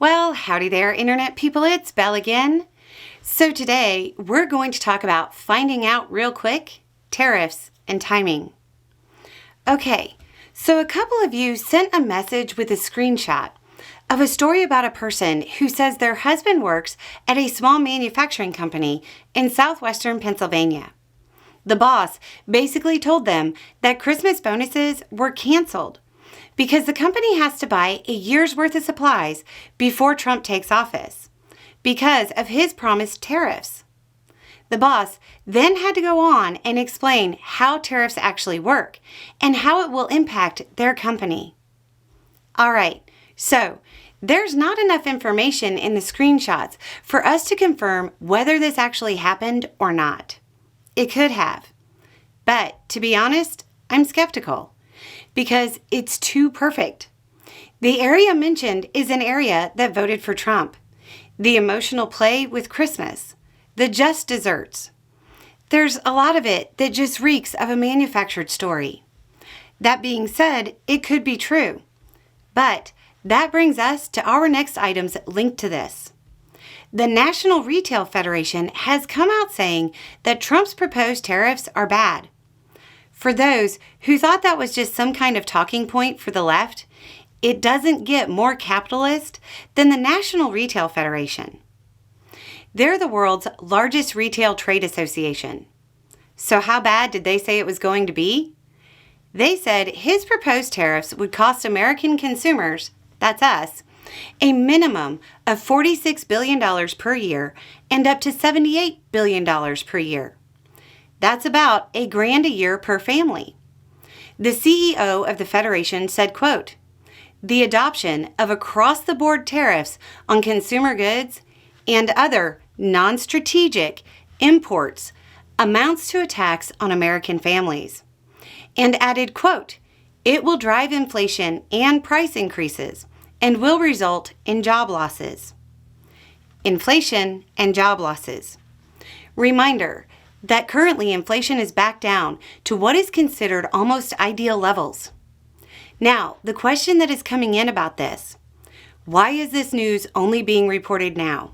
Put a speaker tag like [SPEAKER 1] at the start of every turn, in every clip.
[SPEAKER 1] Well, howdy there, Internet people. It's Belle again. So today, we're going to talk about finding out real quick, tariffs and timing. Okay, so a couple of you sent a message with a screenshot of a story about a person who says their husband works at a small manufacturing company in southwestern Pennsylvania. The boss basically told them that Christmas bonuses were canceled because the company has to buy a year's worth of supplies before Trump takes office because of his promised tariffs. The boss then had to go on and explain how tariffs actually work and how it will impact their company. All right, so there's not enough information in the screenshots for us to confirm whether this actually happened or not. It could have. But to be honest, I'm skeptical because it's too perfect. The area mentioned is an area that voted for Trump. The emotional play with Christmas. The just desserts. There's a lot of it that just reeks of a manufactured story. That being said, it could be true. But that brings us to our next items linked to this. The National Retail Federation has come out saying that Trump's proposed tariffs are bad. For those who thought that was just some kind of talking point for the left, it doesn't get more capitalist than the National Retail Federation. They're the world's largest retail trade association. So how bad did they say it was going to be? They said his proposed tariffs would cost American consumers, that's us, a minimum of $46 billion per year and up to $78 billion per year. That's about $1,000 a year per family. The CEO of the Federation said, quote, "The adoption of across-the-board tariffs on consumer goods and other non-strategic imports amounts to a tax on American families," and added, quote, "It will drive inflation and price increases and will result in job losses." Inflation and job losses. Reminder that currently inflation is back down to what is considered almost ideal levels. Now, the question that is coming in about this: why is this news only being reported now?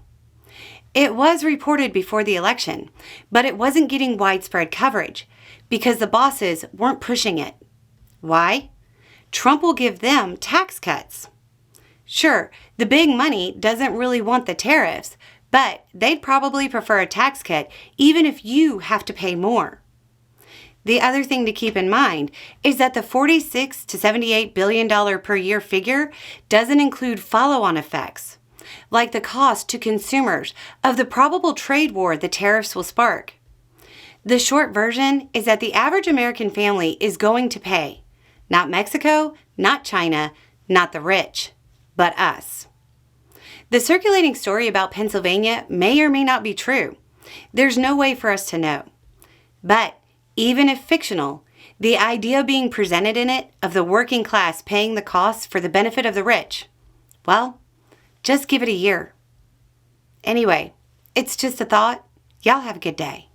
[SPEAKER 1] It was reported before the election, but it wasn't getting widespread coverage because the bosses weren't pushing it. Why? Trump will give them tax cuts. Sure, the big money doesn't really want the tariffs, but they'd probably prefer a tax cut even if you have to pay more. The other thing to keep in mind is that the $46 to $78 billion per year figure doesn't include follow-on effects, like the cost to consumers of the probable trade war the tariffs will spark. The short version is that the average American family is going to pay, not Mexico, not China, not the rich, but us. The circulating story about Pennsylvania may or may not be true. There's no way for us to know. But even if fictional, the idea being presented in it of the working class paying the costs for the benefit of the rich, well, just give it a year. Anyway, it's just a thought. Y'all have a good day.